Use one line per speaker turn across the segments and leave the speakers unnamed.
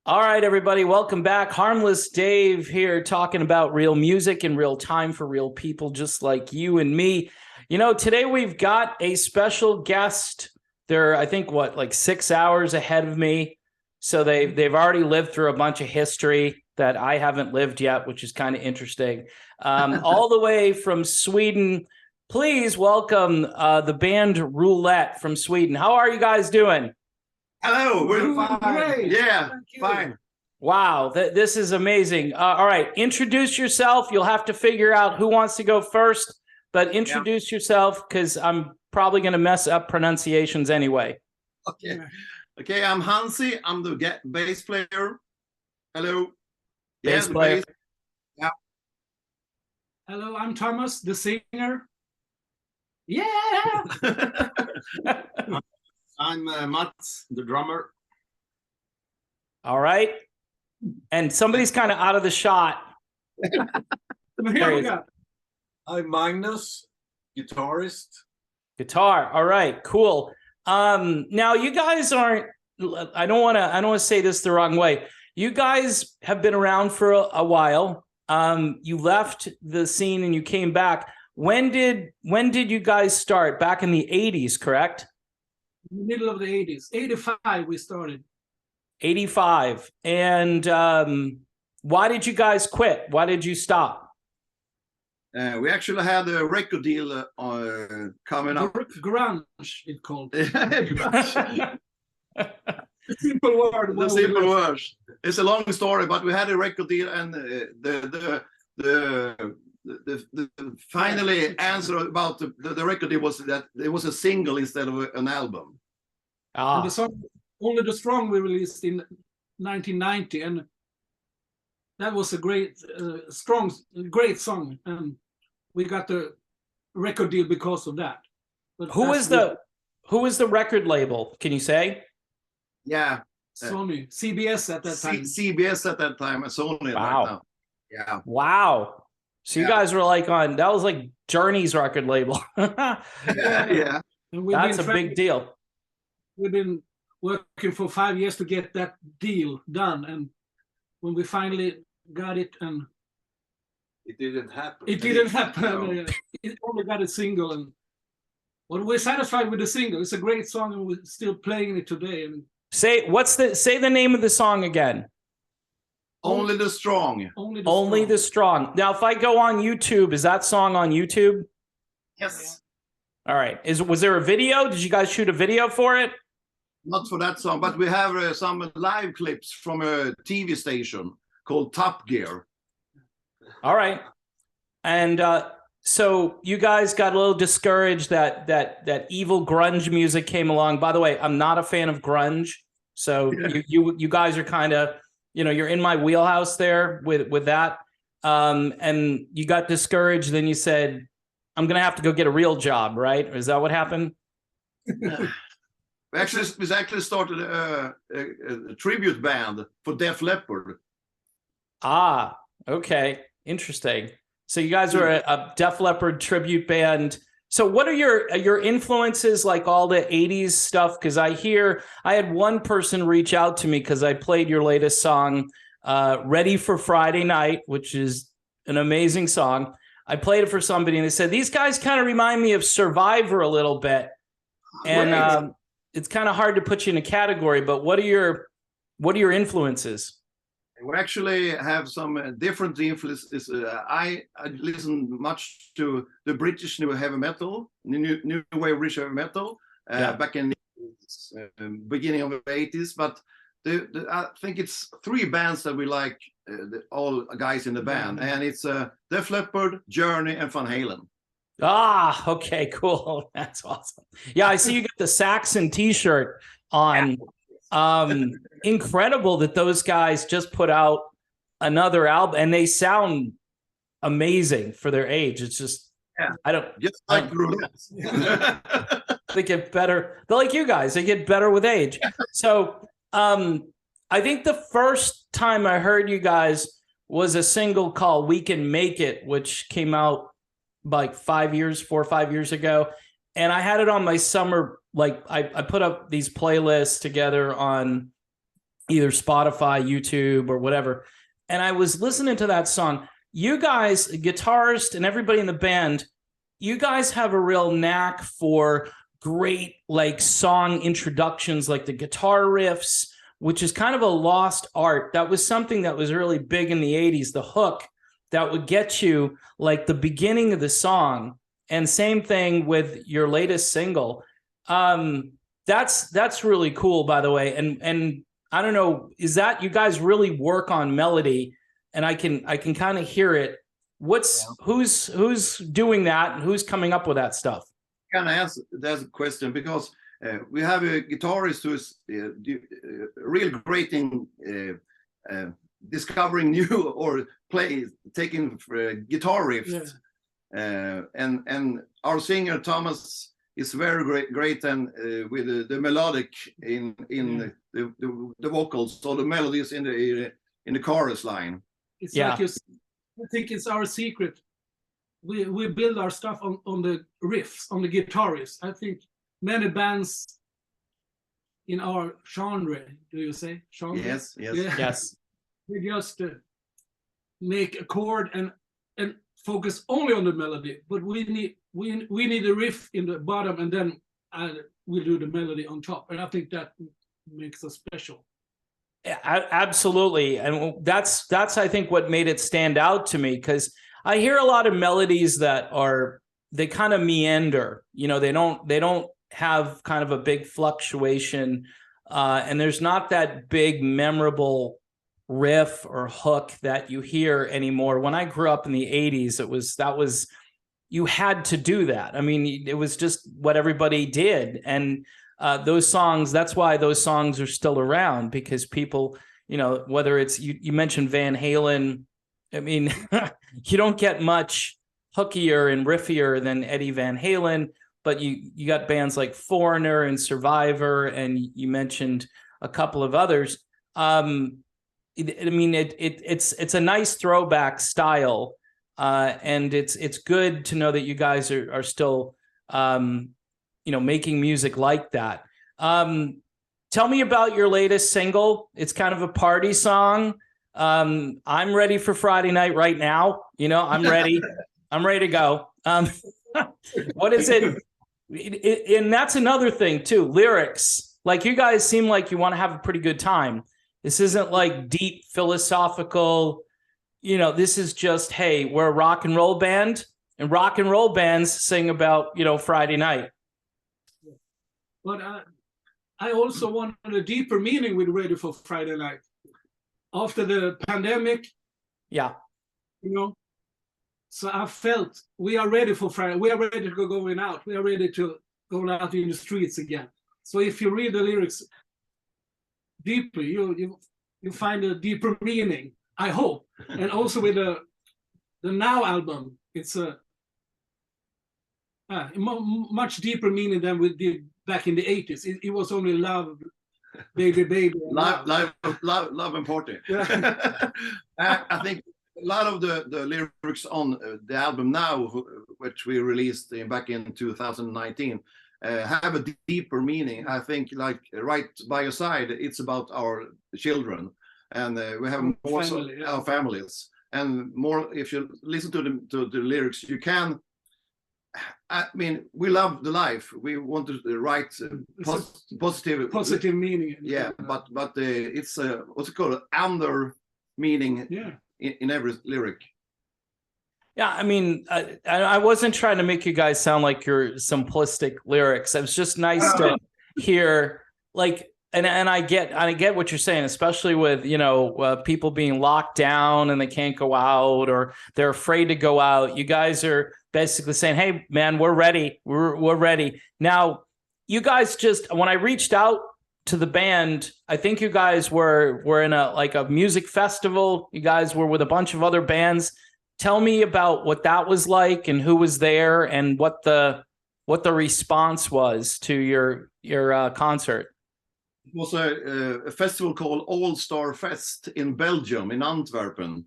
All right, everybody, welcome back. Harmless Dave here talking about real music in real time for real people just like you and me. You know, today we've got a special guest. They're, I think, like 6 hours ahead of me. So they've already lived through a bunch of history that I haven't lived yet, which is kind of interesting. All the way from Sweden, please welcome the band Roulette from Sweden. How are you guys doing?
Hello, we're fine.
Great.
Yeah, fine.
Wow, this is amazing. All right, introduce yourself. You'll have to figure out who wants to go first, but introduce yourself because I'm probably going to mess up pronunciations anyway.
Okay, I'm Hansi. I'm the bass player. Hello.
Bass player.
Bass. Yeah.
Hello, I'm Thomas, the singer. Yeah.
I'm Mats, the drummer.
All right. And somebody's kind of out of the shot.
Here we go.
I'm Magnus, guitarist.
Guitar. All right, cool. Now you guys aren't, I don't want to say this the wrong way. You guys have been around for a while. You left the scene and you came back. When did you guys start? Back in the 80s, correct?
Middle of the 80s. 85 we started.
85. And why did you guys quit? Why did you stop?
We actually had a record deal coming up.
Grunge, it's called.
The
Simple word.
simple words. It's a long story, but we had a record deal, and the finally answer about the record deal was that it was a single instead of an album.
And the song Only the Strong we released in 1990, and that was a great great song, and we got the record deal because of that. But
who is the record label? Can you say?
Yeah,
Sony, CBS at that time.
CBS at that time, and Sony
Wow.
right now. Yeah.
Wow. So you guys were like that was like Journey's record label.
Yeah.
And
That's a big deal.
We've been working for 5 years to get that deal done, and when we finally got it, and
It didn't happen.
it didn't happen.
No.
It only got a single, and we're satisfied with the single. It's a great song, and we're still playing it today. And
Say the name of the song again.
Only the Strong.
Only the Strong. Now, if I go on YouTube, is that song on YouTube?
Yes.
All right. Was there a video? Did you guys shoot a video for it?
Not for that song, but we have some live clips from a TV station called Top Gear.
All right. And so you guys got a little discouraged that evil grunge music came along. By the way, I'm not a fan of grunge. So you guys are kind of, you're in my wheelhouse there with that. And you got discouraged. Then you said, I'm going to have to go get a real job, right? Is that what happened?
We actually started a tribute band for Def Leppard.
Ah, okay. Interesting. So you guys were a Def Leppard tribute band. So what are your influences, like all the 80s stuff? Because I had one person reach out to me because I played your latest song, Ready for Friday Night, which is an amazing song. I played it for somebody and they said, these guys kind of remind me of Survivor a little bit. And it's kind of hard to put you in a category, but what are your influences?
We actually have some different influences. I listen much to the British new heavy metal, new wave British heavy metal, back in the beginning of the 80s. But I think it's 3 bands that we like, all guys in the band, and it's Def Leppard, Journey, and Van Halen.
Ah, okay, cool. That's awesome. Yeah, I see you got the Saxon t-shirt on. Incredible that those guys just put out another album and they sound amazing for their age. It's just, they get better. They're like you guys, they get better with age. So I think the first time I heard you guys was a single called We Can Make It, which came out like 4 or 5 years ago. And I had it on my summer, like I put up these playlists together on either Spotify, YouTube, or whatever. And I was listening to that song. You guys, guitarist and everybody in the band, you guys have a real knack for great like song introductions, like the guitar riffs, which is kind of a lost art. That was something that was really big in the 80s, the hook that would get you like the beginning of the song. And same thing with your latest single. That's really cool, by the way. And I don't know, is that you guys really work on melody? And I can kind of hear it. Who's doing that and who's coming up with that stuff?
Can I ask that question? Because we have a guitarist who is real great in discovering new or taking guitar riffs. Yeah. And our singer Thomas is very great and with the melodic in the vocals, so the melodies in the chorus line.
It's like I think it's our secret. We build our stuff on the riffs, on the guitar riffs. I think many bands in our genre, do you say genre?
Yes.
They just make a chord and focus only on the melody. But we need a riff in the bottom, and then we'll do the melody on top. And I think that makes us special.
Yeah, absolutely. And that's I think what made it stand out to me, because I hear a lot of melodies that they kind of meander, you know, they don't have kind of a big fluctuation, and there's not that big memorable riff or hook that you hear anymore. When I grew up in the 80s, you had to do that. I mean, it was just what everybody did. And those songs, that's why those songs are still around, because people, you know, whether it's you mentioned Van Halen, I mean, you don't get much hookier and riffier than Eddie Van Halen, but you got bands like Foreigner and Survivor, and you mentioned a couple of others. I mean, it's a nice throwback style, and it's good to know that you guys are still, you know, making music like that. Tell me about your latest single. It's kind of a party song. I'm ready for Friday night right now. You know, I'm ready. I'm ready to go. What is it? And that's another thing too. Lyrics. Like, you guys seem like you want to have a pretty good time. This isn't like deep philosophical, you know, this is just, hey, we're a rock and roll band, and rock and roll bands sing about, you know, Friday night.
But I also wanted a deeper meaning with Ready for Friday Night. After the pandemic,
yeah,
you know, so I felt we are ready for Friday. We are ready to go going out. We are ready to go out in the streets again. So if you read the lyrics deeply, you find a deeper meaning, I hope. And also with the Now album, it's a much deeper meaning than we did back in the 80s. It was only love, baby.
Love and party. Yeah. I think a lot of the lyrics on the album Now, which we released back in 2019, have a deeper meaning. I think, like Right by Your Side, it's about our children, and we have more our families, and more. If you listen to the lyrics, you can. I mean, we love the life. We want to write positive
meaning.
Yeah, but it's what's it called? Under meaning.
Yeah.
In every lyric.
Yeah, I mean, I wasn't trying to make you guys sound like you're simplistic lyrics. It was just nice to hear, like, and I get what you're saying, especially with, you know, people being locked down and they can't go out, or they're afraid to go out. You guys are basically saying, hey, man, we're ready. We're ready. Now, you guys when I reached out to the band, I think you guys were in a music festival. You guys were with a bunch of other bands. Tell me about what that was like, and who was there, and what the response was to your concert.
It was a festival called All Star Fest in Belgium, in Antwerpen.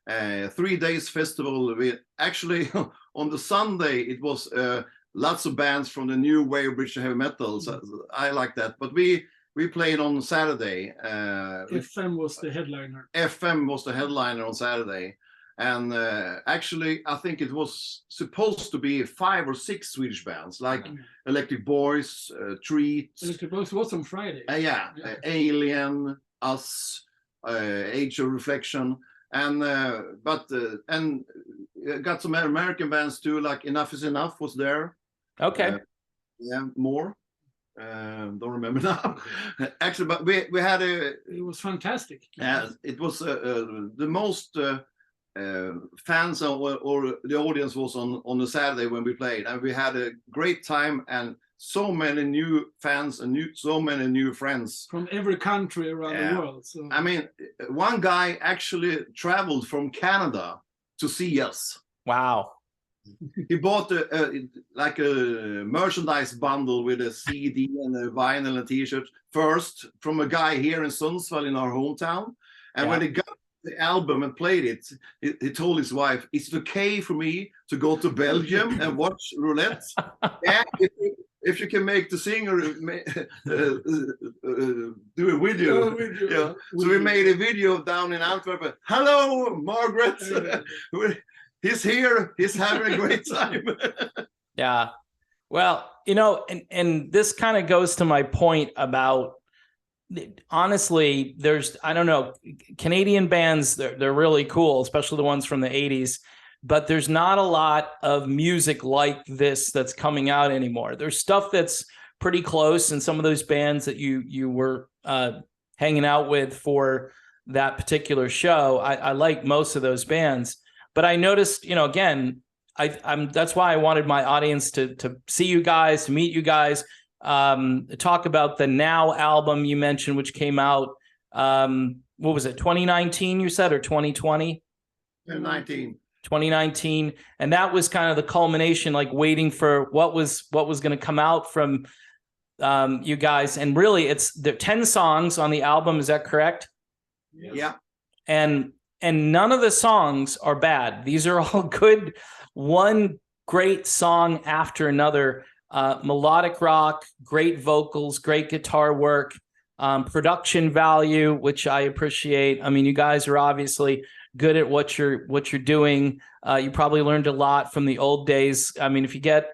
3 days festival. We actually on the Sunday it was lots of bands from the new wave British heavy metal. So I like that, but we we played on Saturday.
FM was the headliner.
FM was the headliner on Saturday. And actually, I think it was supposed to be 5 or 6 Swedish bands, like Electric Boys, Treat.
Electric Boys was on Friday.
Alien, Us, Age of Reflection, and got some American bands too, like Enough Is Enough was there.
Okay.
More. Don't remember now. Actually, but we had a.
It was fantastic.
It was the most. Fans or the audience was on the Saturday when we played, and we had a great time, and so many new fans and so many new friends
from every country around the world. So
I mean, one guy actually traveled from Canada to see us.
Wow.
He bought like a merchandise bundle with a CD and a vinyl and T-shirt first from a guy here in Sundsvall in our hometown, and when he got the album and played it, he told his wife, "It's okay for me to go to Belgium and watch roulette. Yeah, if you can make the singer do a video." Yeah. So we made a video down in Antwerp. "Hello, Margaret. He's here. He's having a great time."
Yeah. Well, you know, and this kind of goes to my point about, honestly, there's, I don't know, Canadian bands, they're really cool, especially the ones from the 80s, but there's not a lot of music like this that's coming out anymore. There's stuff that's pretty close, and some of those bands that you were hanging out with for that particular show, I like most of those bands. But I noticed, you know, again, I'm that's why I wanted my audience to see you guys, to meet you guys. Talk about the Now album you mentioned, which came out, what was it, 2019 you said, or 2020? 2019. And that was kind of the culmination, like waiting for what was going to come out from you guys. And really, it's the 10 songs on the album. Is that correct?
Yes. Yeah.
And none of the songs are bad. These are all good, one great song after another. Melodic rock, great vocals, great guitar work, production value, which I appreciate. I mean, you guys are obviously good at what you're doing. You probably learned a lot from the old days. I mean, if you get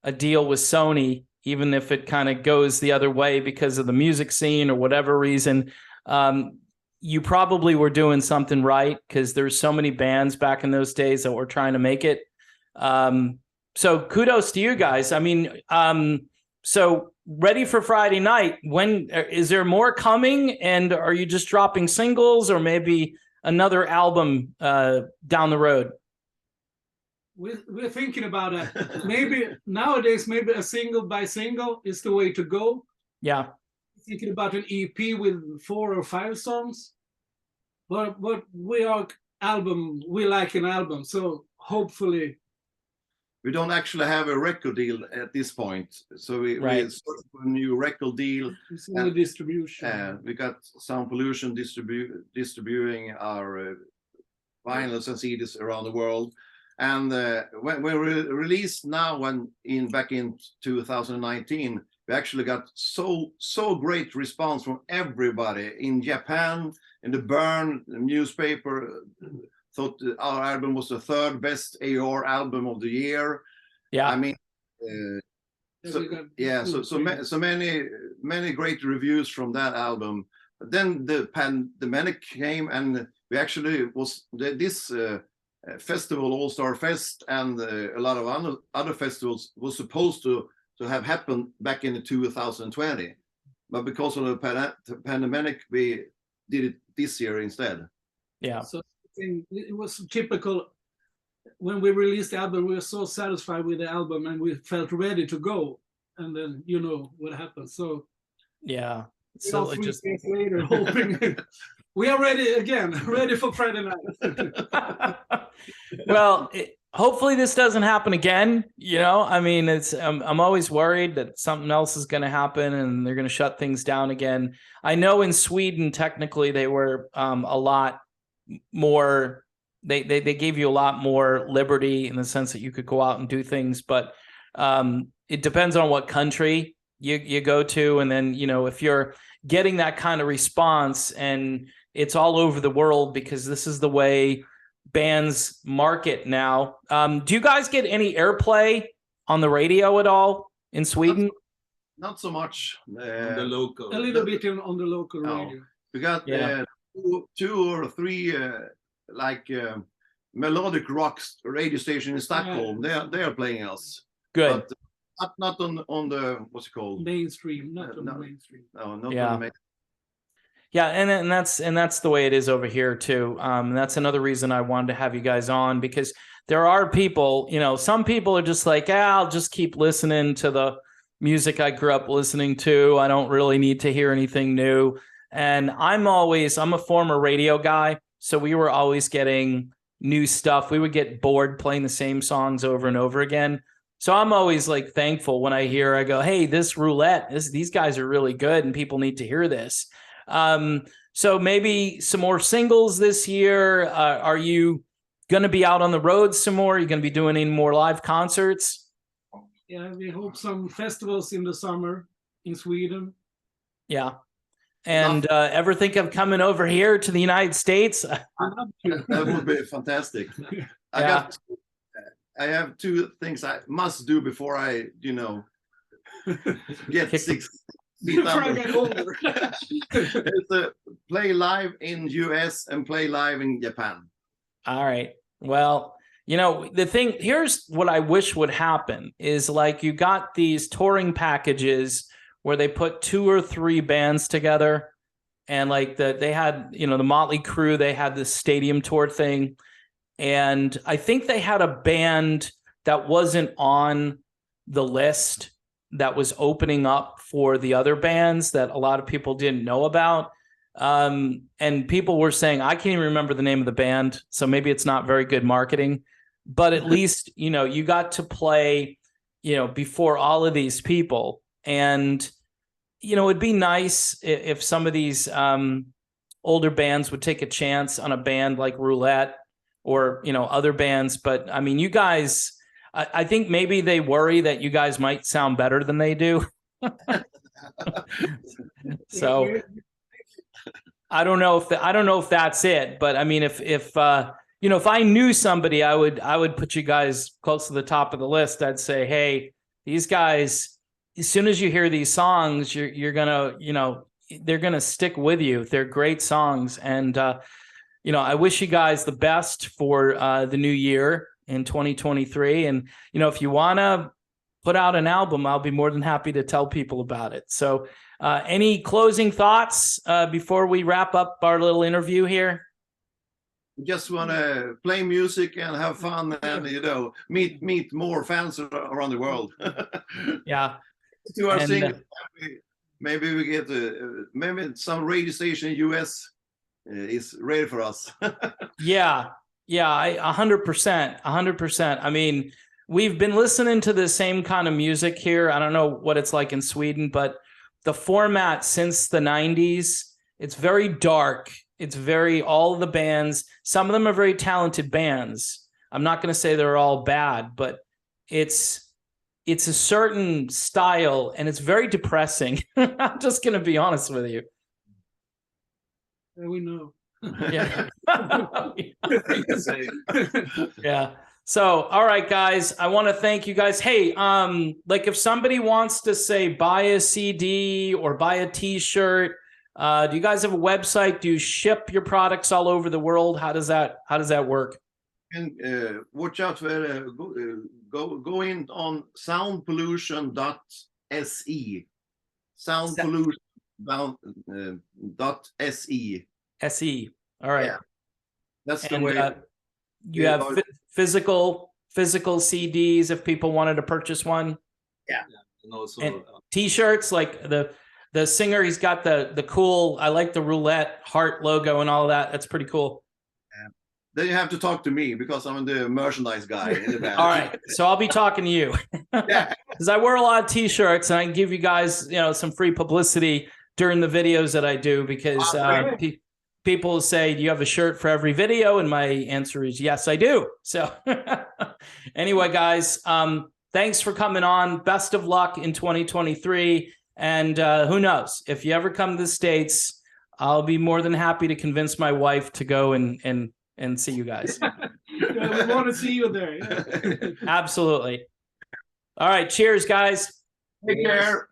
a deal with Sony, even if it kind of goes the other way because of the music scene or whatever reason, you probably were doing something right, because there's so many bands back in those days that were trying to make it. So kudos to you guys. I mean, so ready for Friday night. When is there more coming? And are you just dropping singles, or maybe another album down the road?
We're thinking about that. Maybe nowadays, maybe a single by single is the way to go.
Yeah.
Thinking about an EP with 4 or 5 songs. But we like an album. So hopefully.
We don't actually have a record deal at this point, so we searched for a new record deal.
It's only distribution.
We got Sound Pollution distributing our vinyls and CDs around the world, and when we released now, back in 2019, we actually got so great response from everybody in Japan, in the Burn newspaper. Thought our album was the 3rd best AOR album of the year.
Yeah,
I mean, so many great reviews from that album. But then the pandemic came, and we actually this festival, All Star Fest, and a lot of other festivals was supposed to have happened back in 2020, but because of the pandemic, we did it this year instead.
Yeah.
So it was typical. When we released the album, we were so satisfied with the album, and we felt ready to go. And then you know what happened. So
yeah, so
3 days later, hoping we are ready again, ready for Friday night.
Well, hopefully this doesn't happen again. You know, I mean, I'm always worried that something else is going to happen and they're going to shut things down again. I know in Sweden, technically, they were a lot more, they gave you a lot more liberty in the sense that you could go out and do things, but it depends on what country you go to. And then, you know, if you're getting that kind of response, and it's all over the world because this is the way bands market now. Do you guys get any airplay on the radio at all in Sweden?
Not so much.
On the local.
A little bit on the local radio.
We got
Yeah.
two or three melodic rock radio station in Stockholm. They are playing us.
Good.
But not on the what's it called?
Mainstream, not on
No.
the mainstream.
No, not
Yeah.
on the
Yeah, and that's the way it is over here too. That's another reason I wanted to have you guys on, because there are people, some people are just like, I'll just keep listening to the music I grew up listening to. I don't really need to hear anything new. And I'm a former radio guy, so we were always getting new stuff. We would get bored playing the same songs over and over again. So I'm always like thankful when I go, hey, this Roulette, these guys are really good and people need to hear this. So maybe some more singles this year. Are you going to be out on the road some more? Are you going to be doing any more live concerts?
Yeah, we hope some festivals in the summer in Sweden.
Yeah. And ever think of coming over here to the United States?
That would be fantastic. I have two things I must do before I, get 6 feet
Before I
under.
get older.
It's play live in US and play live in Japan.
All right. Well, the thing, here's what I wish would happen is like you got these touring packages where they put 2 or 3 bands together, and like they had, the Motley Crue, they had this stadium tour thing. And I think they had a band that wasn't on the list that was opening up for the other bands that a lot of people didn't know about. And people were saying, I can't even remember the name of the band, so maybe it's not very good marketing, but at least, you got to play, before all of these people. And, it'd be nice if some of these older bands would take a chance on a band like Roulette or, other bands. But I mean, you guys, I think maybe they worry that you guys might sound better than they do. So I don't know if that's it, but I mean, if I knew somebody, I would put you guys close to the top of the list. I'd say, hey, these guys, as soon as you hear these songs, you're gonna, they're gonna stick with you. They're great songs, and I wish you guys the best for the new year in 2023. And if you want to put out an album, I'll be more than happy to tell people about it. So any closing thoughts before we wrap up our little interview here?
Just want to play music and have fun and meet more fans around the world.
Yeah.
To our singing, maybe we get maybe some radio station in US is ready for us.
Yeah, 100%. I mean, we've been listening to the same kind of music here. I don't know what it's like in Sweden, but the format since the 90s, it's very dark. It's all the bands, some of them are very talented bands. I'm not going to say they're all bad, but it's a certain style and it's very depressing. I'm just going to be honest with you.
Yeah, we know.
Yeah. Yeah. So, all right, guys, I want to thank you guys. Hey, like if somebody wants to say buy a CD or buy a t-shirt, do you guys have a website? Do you ship your products all over the world? How does that work?
And watch out for go in on soundpollution.se. Soundpollution.se.
SE. All right.
Yeah. That's the
And
way.
you have physical CDs if people wanted to purchase one.
And also,
And t-shirts, like the singer, he's got the cool, I like the Roulette heart logo and all that. That's pretty cool.
Then you have to talk to me because I'm the merchandise guy in the band.
All right. So I'll be talking to you.
Yeah.
Because I wear a lot of t-shirts and I can give you guys, some free publicity during the videos that I do, because people say, do you have a shirt for every video? And my answer is yes, I do. So anyway, guys, thanks for coming on. Best of luck in 2023. And who knows? If you ever come to the States, I'll be more than happy to convince my wife to go and see you guys.
Yeah, we want to see you there. Yeah.
Absolutely. All right. Cheers, guys.
Take care.